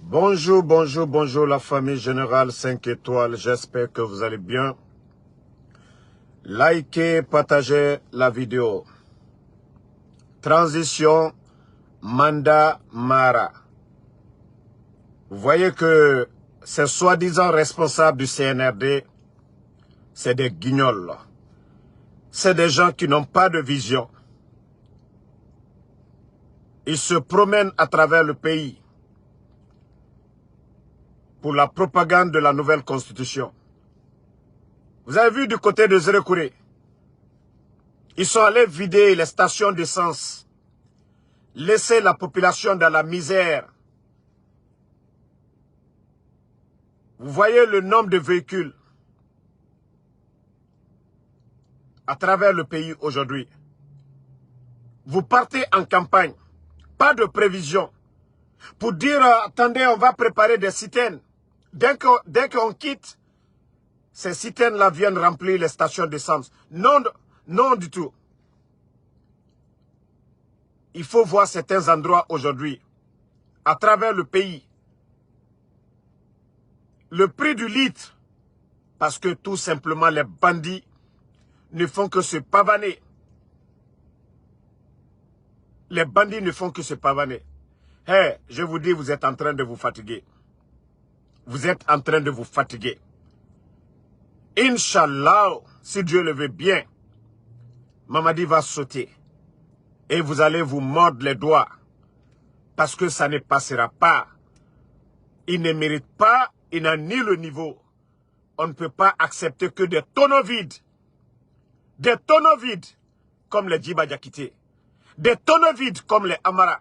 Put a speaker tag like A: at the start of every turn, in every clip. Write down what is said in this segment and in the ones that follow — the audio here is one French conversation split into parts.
A: Bonjour, bonjour, bonjour la famille générale 5 étoiles, j'espère que vous allez bien. Likez, partagez la vidéo. Transition, mandat Mara. Vous voyez que ces soi-disant responsables du CNRD, c'est des guignols. C'est des gens qui n'ont pas de vision. Ils se promènent à travers le pays pour la propagande de la nouvelle constitution. Vous avez vu du côté de Zérekouré, ils sont allés vider les stations d'essence, laisser la population dans la misère. Vous voyez le nombre de véhicules à travers le pays aujourd'hui. Vous partez en campagne, pas de prévision, pour dire attendez, on va préparer des citernes. Dès qu'on quitte, ces citernes-là viennent remplir les stations d'essence. Non, non du tout. Il faut voir certains endroits aujourd'hui, à travers le pays. Le prix du litre, parce que tout simplement les bandits ne font que se pavaner. Les bandits ne font que se pavaner. Hey, je vous dis, vous êtes en train de vous fatiguer. Vous êtes en train de vous fatiguer. Inch'Allah, si Dieu le veut bien, Mamadi va sauter. Et vous allez vous mordre les doigts. Parce que ça ne passera pas. Il ne mérite pas, il n'a ni le niveau. On ne peut pas accepter que des tonneaux vides. Des tonneaux vides comme les Djiba Diakité. Des tonneaux vides comme les Amara.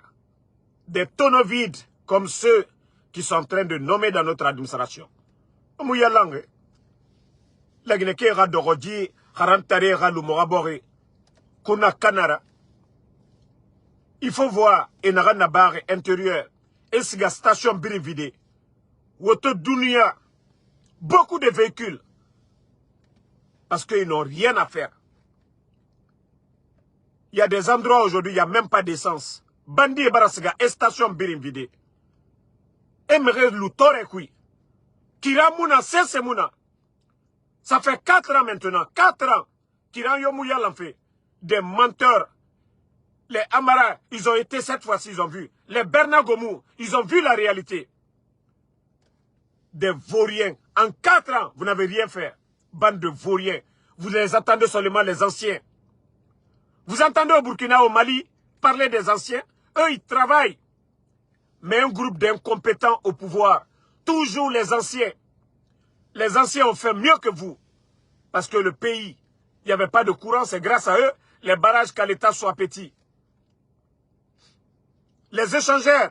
A: Des tonneaux vides comme ceux qui sont en train de nommer dans notre administration. Il faut voir Enara Nabare intérieur et la station Birivide. Woto Dunia. Beaucoup de véhicules. Parce qu'ils n'ont rien à faire. Il y a des endroits aujourd'hui, il n'y a même pas d'essence. Bandi et Barasiga, et station Birivide. Emre Loutore Kui. Kiramuna, Sesemuna. Ça fait 4 ans maintenant. 4 ans. Kiran Yomouya l'en fait. Des menteurs. Les Amara, ils ont été cette fois-ci, ils ont vu. Les Bernard Gomou, ils ont vu la réalité. Des vauriens. En 4 ans, vous n'avez rien fait. Bande de vauriens. Vous les attendez seulement les anciens. Vous entendez au Burkina, au Mali, parler des anciens. Eux, ils travaillent. Mais un groupe d'incompétents au pouvoir. Toujours les anciens. Les anciens ont fait mieux que vous. Parce que le pays, il n'y avait pas de courant. C'est grâce à eux, les barrages qu'à l'État soient petits. Les échangeurs.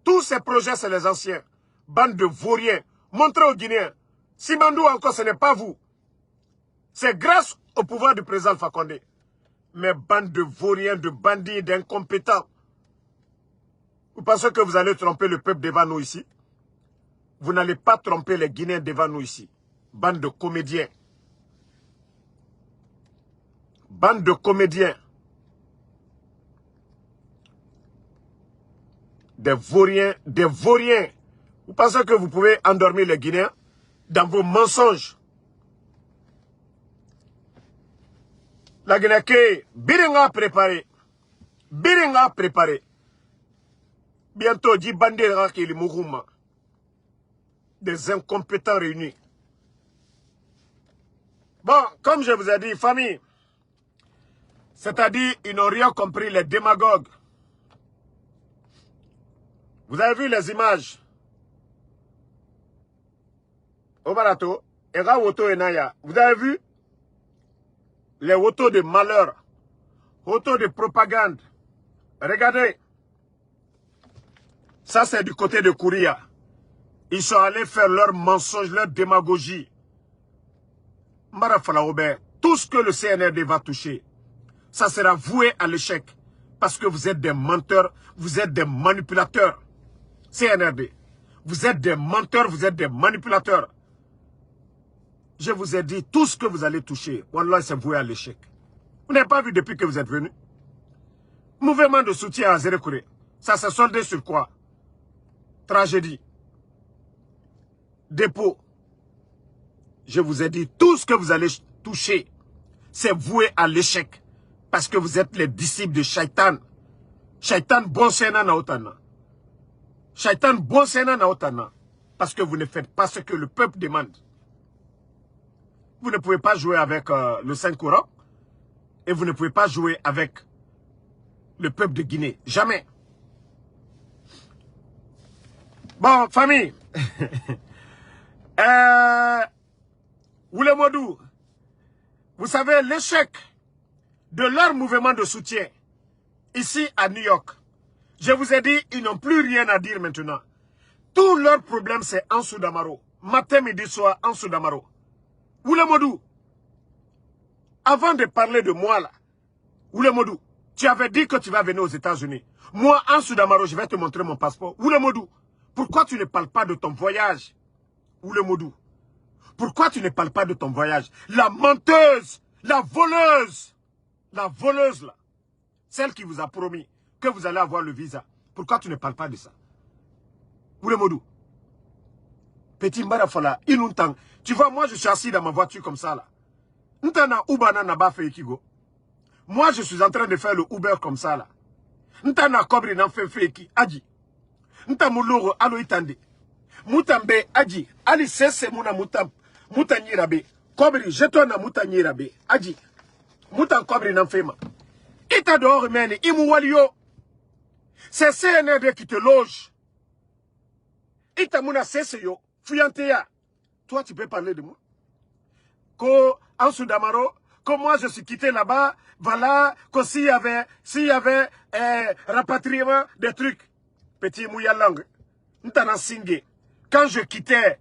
A: Tous ces projets, c'est les anciens. Bande de vauriens. Montrez aux Guinéens. Simandou encore, ce n'est pas vous. C'est grâce au pouvoir du président Alpha Condé. Mais bande de vauriens, de bandits, d'incompétents. Vous pensez que vous allez tromper le peuple devant nous ici? Vous n'allez pas tromper les Guinéens devant nous ici. Bande de comédiens. Bande de comédiens. Des vauriens, des vauriens. Vous pensez que vous pouvez endormir les Guinéens dans vos mensonges? La Guinée, Biringa préparé. Biringa préparé. Bientôt, dit Bandera qui est le Mourouma. Des incompétents réunis. Bon, comme je vous ai dit, famille, c'est-à-dire, ils n'ont rien compris, les démagogues. Vous avez vu les images? Obarato, Era Woto et Naya. Vous avez vu les autos de malheur, autos de propagande. Regardez. Ça, c'est du côté de Kouria. Ils sont allés faire leur mensonge, leur démagogie. Marafala Aubert, tout ce que le CNRD va toucher, ça sera voué à l'échec. Parce que vous êtes des menteurs, vous êtes des manipulateurs. CNRD. Vous êtes des menteurs, vous êtes des manipulateurs. Je vous ai dit, tout ce que vous allez toucher, Wallah, c'est voué à l'échec. Vous n'avez pas vu depuis que vous êtes venu? Mouvement de soutien à Zérekouré. Ça s'est soldé sur quoi? tragédie, dépôt. Je vous ai dit, tout ce que vous allez toucher, c'est voué à l'échec. Parce que vous êtes les disciples de Shaitan. Shaitan bon sena na otana. Shaitan bon sena na otana. Parce que vous ne faites pas ce que le peuple demande. Vous ne pouvez pas jouer avec le Saint-Coran. Et vous ne pouvez pas jouer avec le peuple de Guinée. Jamais. Bon, famille. Oulemodou, vous savez, l'échec de leur mouvement de soutien ici à New York, je vous ai dit, ils n'ont plus rien à dire maintenant. Tout leur problème, c'est Ansou Damaro. Matin, midi, soir, Ansou Damaro. Oulemodou, avant de parler de moi là, Oulemodou, tu avais dit que tu vas venir aux États-Unis. Moi, Ansou Damaro, je vais te montrer mon passeport. Oulemodou, pourquoi tu ne parles pas de ton voyage? Oulemodou, pourquoi tu ne parles pas de ton voyage? La menteuse, la voleuse là, celle qui vous a promis que vous allez avoir le visa. Pourquoi tu ne parles pas de ça? Oulemodou, petit Mbarafala, Inountang, tu vois, moi je suis assis dans ma voiture comme ça là. Ntana Ubana n'a pas fait Ikigo. Moi je suis en train de faire le Uber comme ça là. Ntana Kobri n'a fait Feki, Adji. Ntamuloro alo itande. Mutambe Adji, Ali sese muna mutanyirabe. Kobri, jeton na mutanyirabe. Adji. Mutan Kobri n'a fait ma. Ita dehors mène, Imu Walio. C'est CNRD qui te loge. Ita muna sese yo. Fuyanteya. Toi, tu peux parler de moi. Ko Ansou Damaro, que moi je suis quitté là-bas, voilà, que s'il y avait rapatriement des trucs. Petit Mouya Langue, Ntana Singé. Quand je quittais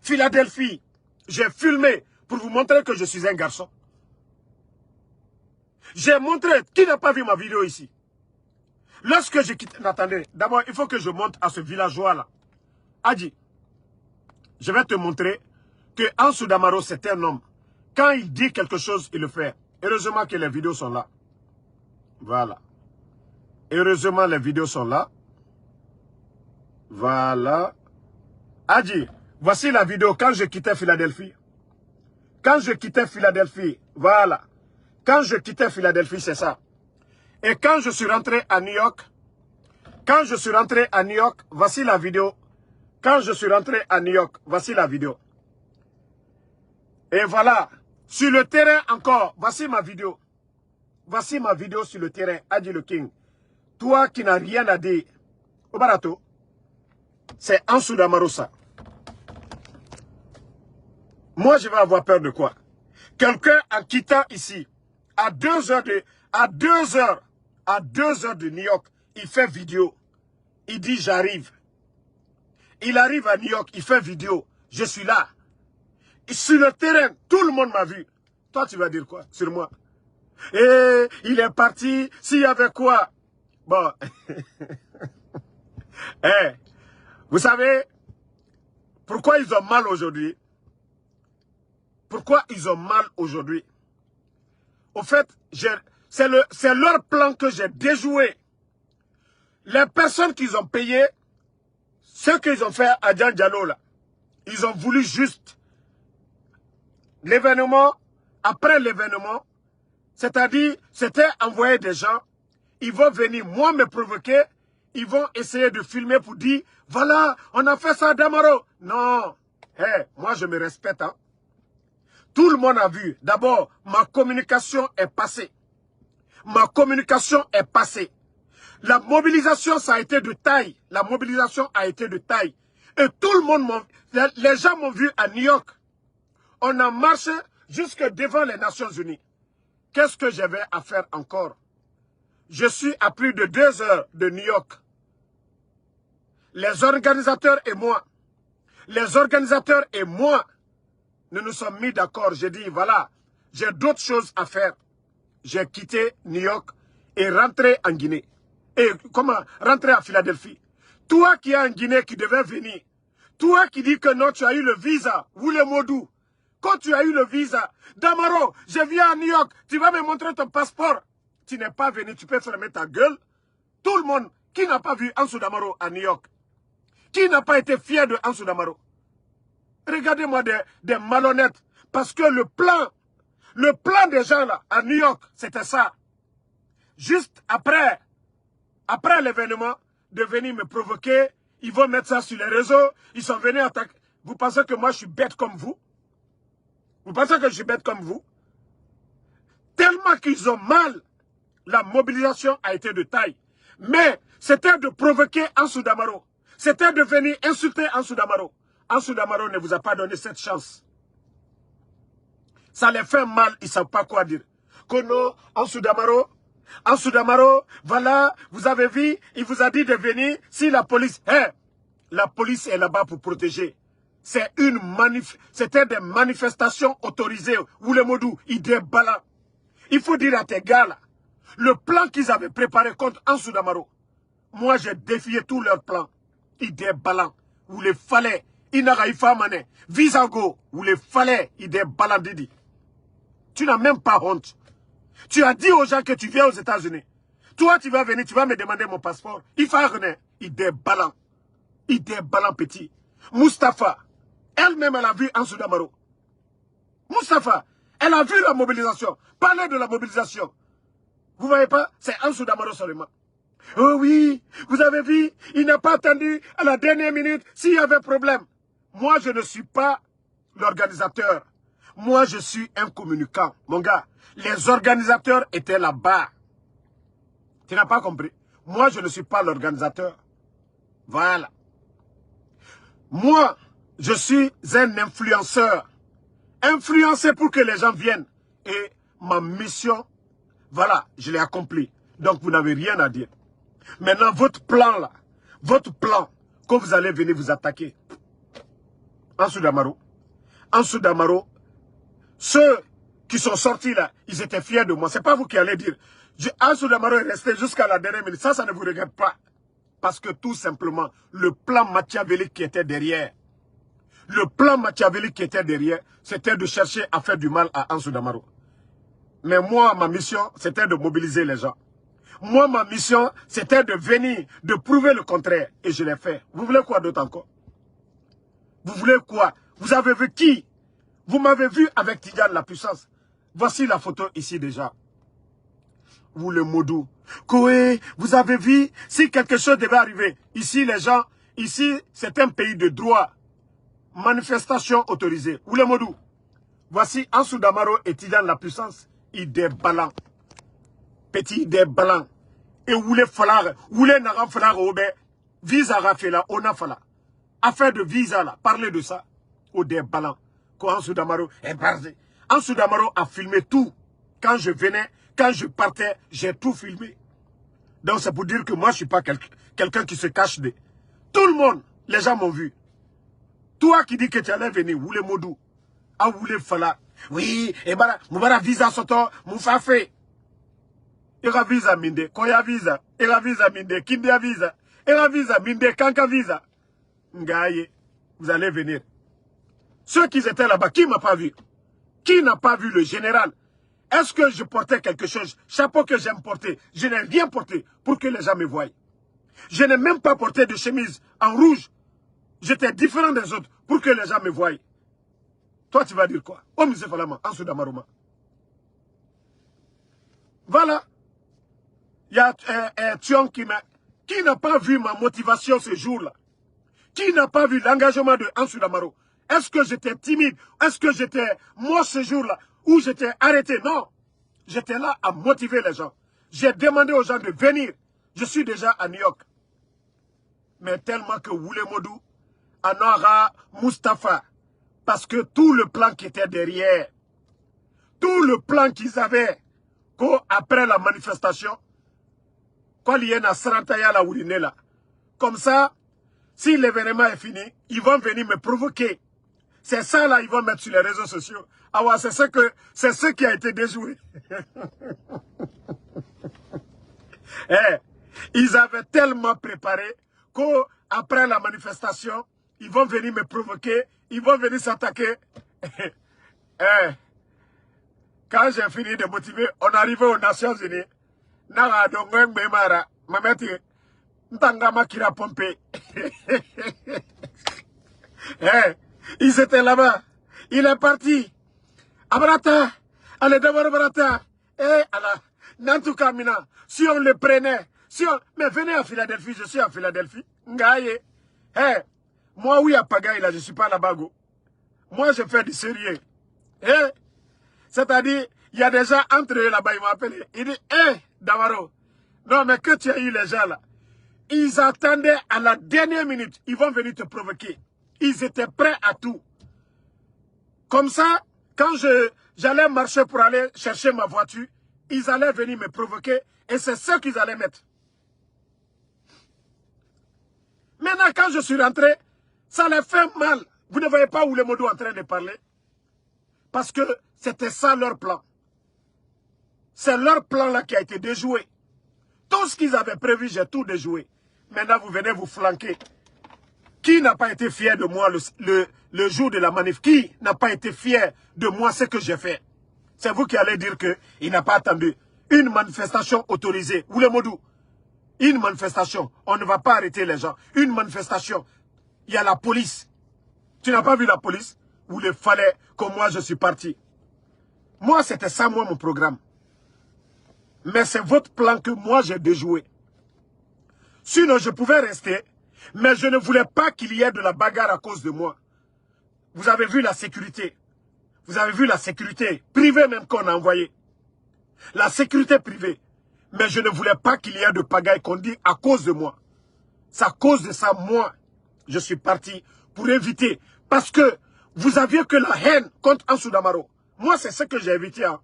A: Philadelphie, j'ai filmé pour vous montrer que je suis un garçon. J'ai montré, qui n'a pas vu ma vidéo ici? Lorsque je quitte, attendez, d'abord il faut que je monte à ce villageois là. Adji, je vais te montrer que Ansou Damaro c'est un homme. Quand il dit quelque chose, il le fait. Heureusement que les vidéos sont là. Voilà. Heureusement les vidéos sont là. Voilà. Adji, voici la vidéo quand je quittais Philadelphie. Quand je quittais Philadelphie, voilà. Quand je quittais Philadelphie, c'est ça. Et quand je suis rentré à New York, voici la vidéo. Quand je suis rentré à New York, voici la vidéo. Et voilà. Sur le terrain encore, voici ma vidéo. Voici ma vidéo sur le terrain, Adji le King. Toi qui n'as rien à dire, au barato, c'est Ansou Damaro ça. Moi, je vais avoir peur de quoi? Quelqu'un en quittant ici, à 2 heures de New York, il fait vidéo. Il dit j'arrive. Il arrive à New York, il fait vidéo. Je suis là. Sur le terrain, tout le monde m'a vu. Toi, tu vas dire quoi sur moi? Et il est parti, s'il y avait quoi? Bon. Hey, vous savez, pourquoi ils ont mal aujourd'hui? Pourquoi ils ont mal aujourd'hui? Au fait, c'est leur plan que j'ai déjoué. Les personnes qu'ils ont payées, ce qu'ils ont fait à Djan Diallo là, ils ont voulu juste l'événement, après l'événement, c'est-à-dire, c'était envoyer des gens, ils vont venir, moi, me provoquer, ils vont essayer de filmer pour dire, voilà, on a fait ça à Damaro. Non, hey, moi je me respecte. Hein. Tout le monde a vu. D'abord, ma communication est passée. Ma communication est passée. La mobilisation, ça a été de taille. La mobilisation a été de taille. Et tout le monde, les gens m'ont vu à New York. On a marché jusque devant les Nations Unies. Qu'est-ce que j'avais à faire encore? Je suis à plus de 2 heures de New York. Les organisateurs et moi, nous nous sommes mis d'accord. J'ai dit, voilà, j'ai d'autres choses à faire. J'ai quitté New York et rentré en Guinée. Et comment? Rentrer à Philadelphie. Toi qui es en Guinée, qui devais venir. Toi qui dis que non, tu as eu le visa. Oulemodou. Quand tu as eu le visa, Damaro, je viens à New York, tu vas me montrer ton passeport. Tu n'es pas venu, tu peux fermer ta gueule. Tout le monde qui n'a pas vu Ansou Damaro à New York, Qui n'a pas été fier de Ansou Damaro? Regardez-moi des malhonnêtes. Parce que le plan des gens là, à New York, c'était ça. Juste après l'événement, de venir me provoquer, ils vont mettre ça sur les réseaux, ils sont venus attaquer. Vous pensez que moi je suis bête comme vous? Vous pensez que je suis bête comme vous? Tellement qu'ils ont mal, la mobilisation a été de taille. Mais c'était de provoquer Ansou Damaro. C'était de venir insulter Ansou Damaro. Ansou Damaro ne vous a pas donné cette chance. Ça les fait mal, ils ne savent pas quoi dire. Que non, Ansou Damaro, voilà, vous avez vu, il vous a dit de venir, si la police... la police est là-bas pour protéger. C'était des manifestations autorisées. Ou les Modou, ils déballent. Il faut dire à tes gars là, le plan qu'ils avaient préparé contre Ansou Damaro, moi j'ai défié tous leurs plans. Ils déballent. Vous les fallait. Inaraïfa Mané, Visago, vous les fallait. Ils déballent Didi. Tu n'as même pas honte. Tu as dit aux gens que tu viens aux États-Unis. Toi, tu vas venir, tu vas me demander mon passeport. Il faut rien. Il déballant. Il déballant petit. Mustapha, elle-même, elle a vu Ansou Damaro. Mustapha, elle a vu la mobilisation. Parlez de la mobilisation. Vous ne voyez pas? C'est Ansou Damaro seulement. Oh oui, vous avez vu, il n'a pas attendu à la dernière minute s'il y avait problème. Moi, je ne suis pas l'organisateur. Moi, je suis un communicant. Mon gars, les organisateurs étaient là-bas. Tu n'as pas compris? Moi, je ne suis pas l'organisateur. Voilà. Moi, je suis un influenceur. Influencer pour que les gens viennent. Et ma mission, voilà, je l'ai accomplie. Donc, vous n'avez rien à dire. Maintenant, votre plan là, votre plan, quand vous allez venir vous attaquer, Ansou Damaro, ceux qui sont sortis là, ils étaient fiers de moi. C'est pas vous qui allez dire. Ansou Damaro est resté jusqu'à la dernière minute. Ça ne vous regarde pas. Parce que tout simplement, le plan machiavélique qui était derrière, c'était de chercher à faire du mal à Ansou Damaro. Mais moi, ma mission, c'était de mobiliser les gens. Moi, ma mission, c'était de venir, de prouver le contraire. Et je l'ai fait. Vous voulez quoi d'autre encore? Vous voulez quoi? Vous avez vu qui? Vous m'avez vu avec Tidiane la puissance. Voici la photo ici déjà. Vous le Modou. Koé, vous avez vu, si quelque chose devait arriver, ici les gens, ici c'est un pays de droit. Manifestation autorisée. Vous le Modou. Voici Ansou Damaro et Tidiane la puissance. Ils déballent. Petit déballent. Et vous les falloir, vous les n'arrêtez falloir au bé. Visa rafela, on a falloir. Affaire de visa là, parlez de ça. Au déballent. Quand Ansou Damaro est basé. Ansou Damaro a filmé tout. Quand je venais, quand je partais, j'ai tout filmé. Donc c'est pour dire que moi je ne suis pas quelqu'un qui se cache de... Tout le monde, les gens m'ont vu. Toi qui dis que tu allais venir, vous les Modou. Ah, vous les falloir. Oui, et bara, moubara visa soto, moufa fait. Ira visa minde, koya visa, ira visa minde, kindia visa, ira visa minde, kanka visa. Ngaye, vous allez venir. Ceux qui étaient là-bas, qui m'a pas vu? Qui n'a pas vu le général? Est-ce que je portais quelque chose? Chapeau que j'aime porter. Je n'ai rien porté pour que les gens me voient. Je n'ai même pas porté de chemise en rouge. J'étais différent des autres pour que les gens me voient. Toi, tu vas dire quoi? Oh, monsieur Falama, Ansou Damaroma. Voilà. Il y a un Thion qui n'a pas vu ma motivation ce jour-là. Qui n'a pas vu l'engagement de Ansou Damaro? Est-ce que j'étais timide? Est-ce que j'étais, moi, ce jour-là, où j'étais arrêté? Non. J'étais là à motiver les gens. J'ai demandé aux gens de venir. Je suis déjà à New York. Mais tellement que Woulé Modou, Anora, Mustapha, parce que tout le plan qui était derrière, tout le plan qu'ils avaient, après la manifestation, quand il y a une Sarantaya la Ouliné là, comme ça, si l'événement est fini, ils vont venir me provoquer. C'est ça là, ils vont mettre sur les réseaux sociaux. Ah ouais, c'est ce qui a été déjoué. Ils avaient tellement préparé qu'après la manifestation, ils vont venir me provoquer, ils vont venir s'attaquer. Quand j'ai fini de motiver, on arrivait aux Nations Unies. Ntangama qui l'a pompé. Ils étaient là-bas. Il est parti. Abrata. Allez, d'abord Abrata. Allah. Nantuka Mina. Si on le prenait. Mais venez à Philadelphie. Je suis à Philadelphie. Ngaye. Moi, oui, à Pagaille, là, je ne suis pas là-bas. Moi, je fais du sérieux. C'est-à-dire, il y a des gens entre eux là-bas, ils m'ont appelé. Il dit, Damaro. Non, mais que tu as eu les gens là. Ils attendaient à la dernière minute. Ils vont venir te provoquer. Ils étaient prêts à tout. Comme ça, quand j'allais marcher pour aller chercher ma voiture, ils allaient venir me provoquer et c'est ce qu'ils allaient mettre. Maintenant, quand je suis rentré, ça les fait mal. Vous ne voyez pas où les modos en train de parler? Parce que c'était ça leur plan. C'est leur plan là qui a été déjoué. Tout ce qu'ils avaient prévu, j'ai tout déjoué. Maintenant, vous venez vous flanquer. Qui n'a pas été fier de moi le jour de la manif? Qui n'a pas été fier de moi ce que j'ai fait? C'est vous qui allez dire qu'il n'a pas attendu. Une manifestation autorisée. Ou le modou. Une manifestation. On ne va pas arrêter les gens. Une manifestation. Il y a la police. Tu n'as pas vu la police? Où il fallait que moi je suis parti. Moi, c'était ça, moi, mon programme. Mais c'est votre plan que moi j'ai déjoué. Sinon, je pouvais rester. Mais je ne voulais pas qu'il y ait de la bagarre à cause de moi. Vous avez vu la sécurité. Vous avez vu la sécurité privée même qu'on a envoyée. La sécurité privée. Mais je ne voulais pas qu'il y ait de pagaille qu'on dit à cause de moi. C'est à cause de ça, moi, je suis parti pour éviter. Parce que vous aviez que la haine contre Ansou Damaro. Moi, c'est ce que j'ai évité. Hein.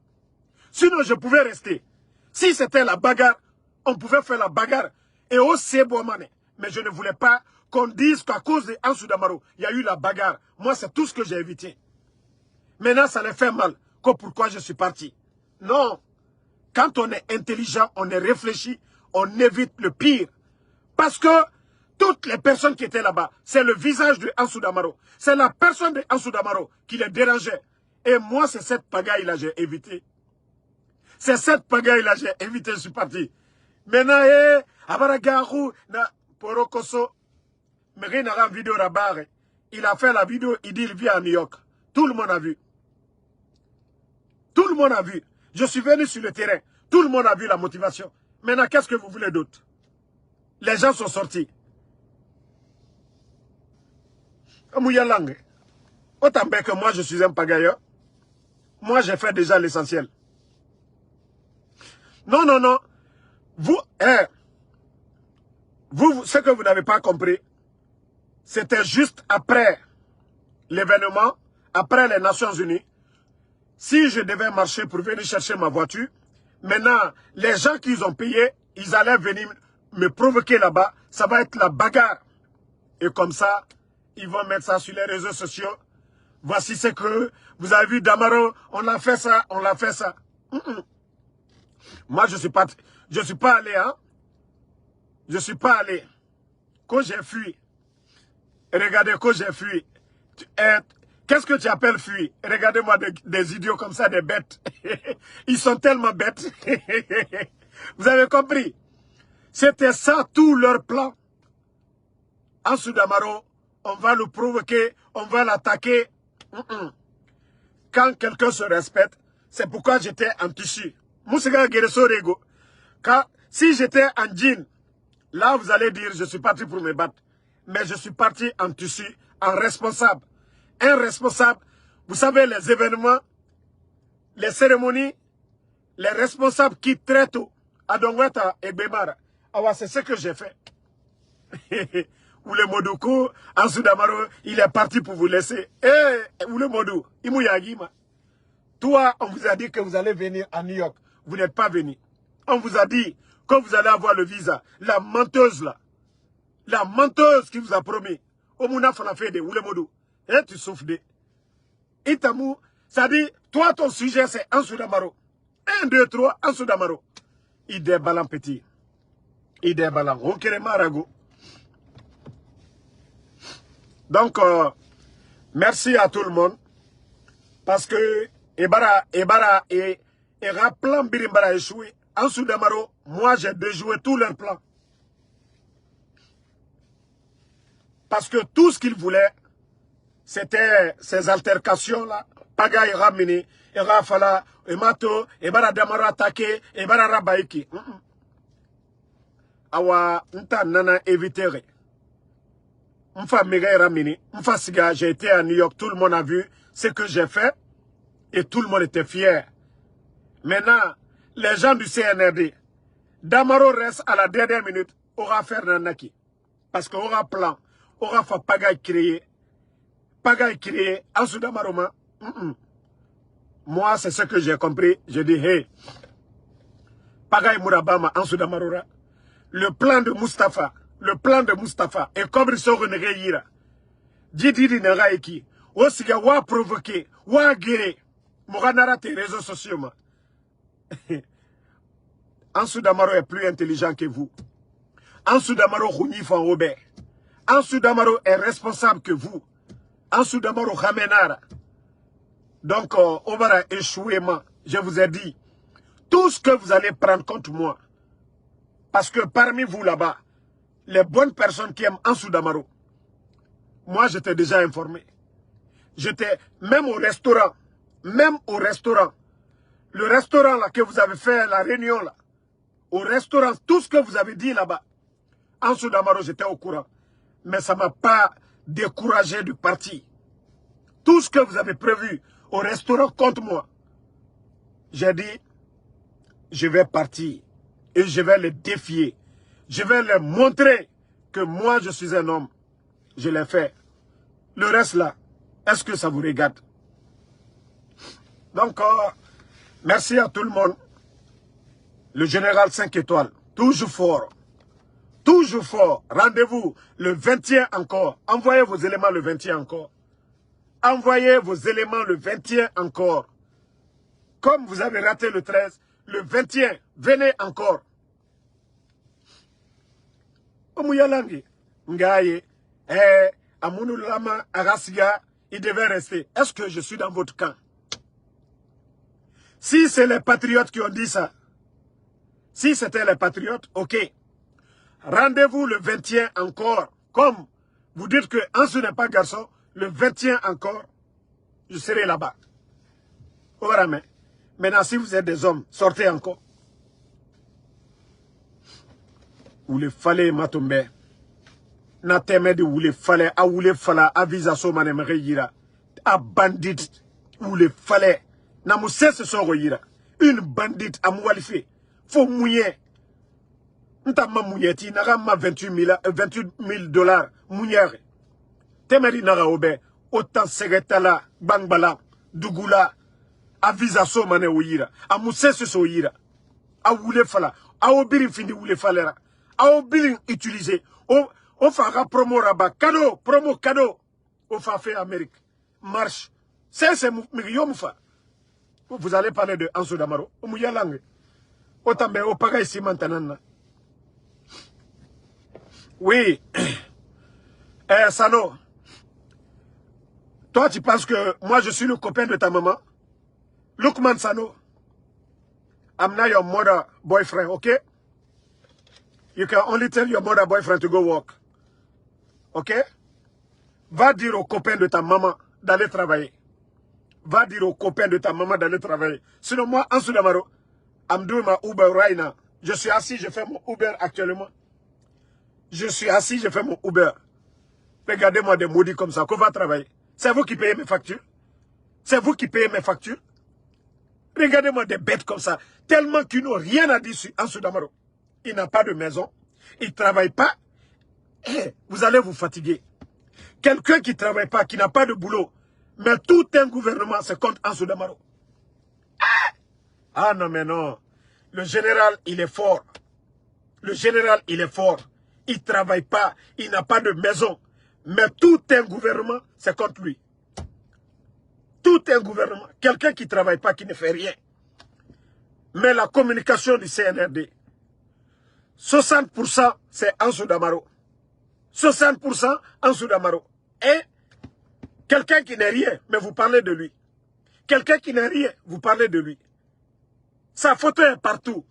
A: Sinon, je pouvais rester. Si c'était la bagarre, on pouvait faire la bagarre. Et au Sebouamane. Mais je ne voulais pas qu'on dise qu'à cause de Ansou Damaro, il y a eu la bagarre. Moi, c'est tout ce que j'ai évité. Maintenant, ça les fait mal. Que pourquoi je suis parti? Non. Quand on est intelligent, on est réfléchi, on évite le pire. Parce que toutes les personnes qui étaient là-bas, c'est le visage de Ansou Damaro. C'est la personne de Ansou Damaro qui les dérangeait. Et moi, c'est cette pagaille-là que j'ai évité. C'est cette pagaille-là que j'ai évité, je suis parti. Maintenant, Abaragarou, Porokoso, mais n'a vidéo là-bas. Il a fait la vidéo, il dit qu'il vit à New York. Tout le monde a vu. Tout le monde a vu. Je suis venu sur le terrain. Tout le monde a vu la motivation. Maintenant, qu'est-ce que vous voulez d'autre? Les gens sont sortis. Autant que moi, je suis un pagailleur. Moi, j'ai fait déjà l'essentiel. Non, non, non. Vous, ce que vous n'avez pas compris, c'était juste après l'événement, après les Nations Unies. Si je devais marcher pour venir chercher ma voiture, maintenant, les gens qui ont payé, ils allaient venir me provoquer là-bas. Ça va être la bagarre. Et comme ça, ils vont mettre ça sur les réseaux sociaux. Voici ce que vous avez vu Damaro, on a fait ça, on l'a fait ça. Moi, je suis pas allé, hein. Je suis pas allé. Quand j'ai fui, regardez, quand j'ai fui, qu'est-ce que tu appelles fuir? Regardez-moi des idiots comme ça, des bêtes. Ils sont tellement bêtes. Vous avez compris? C'était ça tout leur plan. Ansou Damaro, on va le provoquer, on va l'attaquer. Quand quelqu'un se respecte, c'est pourquoi j'étais en tissu. Si j'étais en jean, là vous allez dire je suis parti pour me battre. Mais je suis parti en tissu, en responsable. Un responsable, vous savez les événements, les cérémonies, les responsables qui traitent à Dongweta et Bemara. Alors c'est ce que j'ai fait. Ou le Modoukou, Ansou Damaro, il est parti pour vous laisser. Ou le Modou, Imouyagima. Toi, on vous a dit que vous allez venir à New York. Vous n'êtes pas venu. On vous a dit que vous allez avoir le visa. La menteuse là. La menteuse qui vous a promis. Omuna Falafede, ou le Modou. Et tu souffres de. Itamou, ça dit, toi ton sujet c'est Ansou Damaro. 1, 2, 3, Ansou Damaro. Il déballant petit. Il déballant. On kéré marago. Donc, merci à tout le monde. Parce que, Ebara et Raplan Birimbara échoué. Ansou Damaro, moi j'ai déjoué tous leurs plans. Parce que tout ce qu'il voulait, c'était ces altercations-là. Paga ira mini, ira fala, emato, ebara damaro attaqué, ebara rabaiki. Awa, nta nana éviter. Mfa mega ira mini, mfa siga, j'ai été à New York, tout le monde a vu ce que j'ai fait et tout le monde était fier. Maintenant, les gens du CNRD, Damaro reste à la dernière minute, aura faire nanaki. Parce qu'on aura plan, aura fait Paga créer, en sous Damaroma. Moi, c'est ce que j'ai compris. Je dis, hey, Paga Mourabama, en sous Damarora. Le plan de Mustapha, et comme ils sont renégés, Didi Naraiki, Osiga wa provoqué, wa guéré, Moranara tes réseaux sociaux. Ansou Damaro est plus intelligent que vous. Ansou Damaro Rounif en Robert. Ansou Damaro est responsable que vous. Ansou Damaro Ramenara. Donc, on va échouer, moi. Je vous ai dit, tout ce que vous allez prendre contre moi, parce que parmi vous là-bas, les bonnes personnes qui aiment Ansou Damaro, moi j'étais déjà informé. J'étais même au restaurant, le restaurant là que vous avez fait, la réunion là, au restaurant, tout ce que vous avez dit là-bas, Ansou Damaro, j'étais au courant. Mais ça ne m'a pas découragé du parti. Tout ce que vous avez prévu au restaurant contre moi, j'ai dit, je vais partir et je vais les défier. Je vais leur montrer que moi, je suis un homme. Je l'ai fait. Le reste là, est-ce que ça vous regarde? Donc, merci à tout le monde. Le général 5 étoiles, toujours fort. Toujours fort. Rendez-vous le 21 encore. Envoyez vos éléments le 21 encore. Envoyez vos éléments le 21 encore. Comme vous avez raté le 13, le 21, venez encore. Omuyalangi, Ngaye, Amounou Lama, Arasiga, il devait rester. Est-ce que je suis dans votre camp? Si c'est les patriotes qui ont dit ça, si c'était les patriotes, ok. Rendez-vous le 21 encore. Comme vous dites que Ansou n'est pas garçon, le 21 encore, je serai là-bas. Maintenant, si vous êtes des hommes, sortez encore. Où le fallait matombe. Na teme de où le fallait, à où le fallait, à visa somane mreyira. À bandit, où le fallait. Na mousse se sont royira. Une bandite à moualife. Faut mouiller. Nta ma mouilleti, naga ma 28 000 dollars mouillère. Temeri naga obe, autant segetala, bangbala, dugula, avisa so mane oyira, a moussese so yira, a oule fala, a obirin fini oule falera, a obirin utilisé, on fera promo rabat, cadeau, promo cadeau, on fa fait Amérique, marche, c'est moufa. Vous allez parler de Ansou Damaro, o mouya langue, autant ben au paga ici maintenant. Oui, Sano, toi tu penses que moi je suis le copain de ta maman? Lukman Sano, I'm not your mother boyfriend, okay? You can only tell your mother boyfriend to go work. Okay? Va dire au copain de ta maman d'aller travailler. Va dire au copain de ta maman d'aller travailler. Sinon moi, Ansou Damaro, I'm doing my Uber right now. Je suis assis, je fais mon Uber actuellement. Je suis assis, je fais mon Uber. Regardez-moi des maudits comme ça, qu'on va travailler. C'est vous qui payez mes factures. C'est vous qui payez mes factures. Regardez-moi des bêtes comme ça. Tellement qu'ils n'ont rien à dire sur Ansou Damaro. Il n'a pas de maison. Il ne travaille pas. Eh, vous allez vous fatiguer. Quelqu'un qui ne travaille pas, qui n'a pas de boulot. Mais tout un gouvernement se compte Ansou Damaro. Ah non, mais non. Le général, il est fort. Le général, il est fort. Il ne travaille pas. Il n'a pas de maison. Mais tout un gouvernement, c'est contre lui. Tout un gouvernement. Quelqu'un qui ne travaille pas, qui ne fait rien. Mais la communication du CNRD, 60% c'est Ansou Damaro. 60% Ansou Damaro. Et quelqu'un qui n'est rien, mais vous parlez de lui. Quelqu'un qui n'est rien, vous parlez de lui. Sa photo est partout.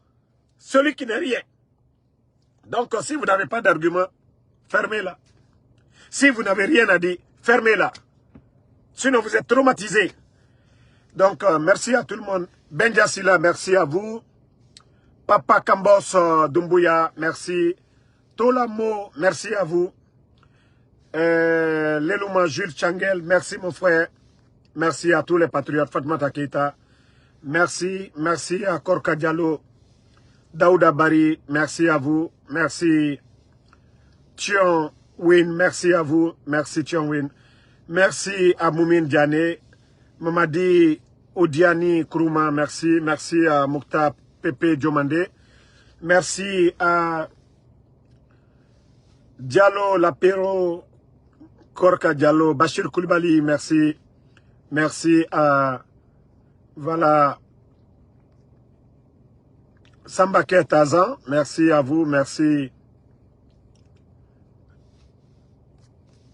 A: Celui qui n'est rien. Donc si vous n'avez pas d'argument, fermez-la. Si vous n'avez rien à dire, fermez-la. Sinon, vous êtes traumatisés. Donc, merci à tout le monde. Benja Silla, merci à vous. Papa Kambos Doumbouya, merci. Tolamo, merci à vous. Lelouma Jules Changel, merci mon frère. Merci à tous les patriotes. Fatmata Keita, merci. Merci à Korka Diallo. Daouda Bari, merci à vous. Merci. Thion Win, merci à vous. Merci Thion Win. Merci à Moumine Diane. Mamadi Odiani Kourouma, merci. Merci à Moukta Pepe Diomande. Merci à Diallo Lapero, Korka Diallo, Bachir Koulibaly, merci. Merci à, voilà, Sambake Tazan, merci à vous, merci.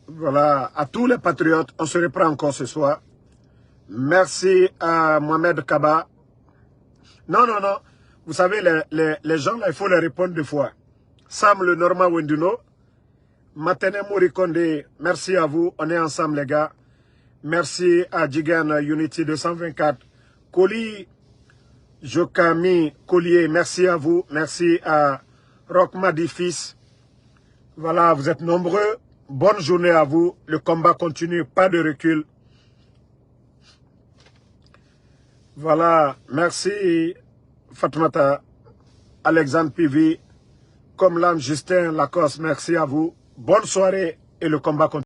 A: Voilà, à tous les patriotes, on se reprend encore ce soir. Merci à Mohamed Kaba. Non, non, non. Vous savez, les gens, là, il faut les répondre deux fois. Sam le Norma Wenduno. Matene Morikonde, merci à vous. On est ensemble, les gars. Merci à Jigan Unity 224. Koli Jokami Collier, merci à vous. Merci à Rockmadi Fils. Voilà, vous êtes nombreux. Bonne journée à vous. Le combat continue, pas de recul. Voilà, merci Fatmata, Alexandre Pivi, comme l'âme Justin Lacoste, merci à vous. Bonne soirée et le combat continue.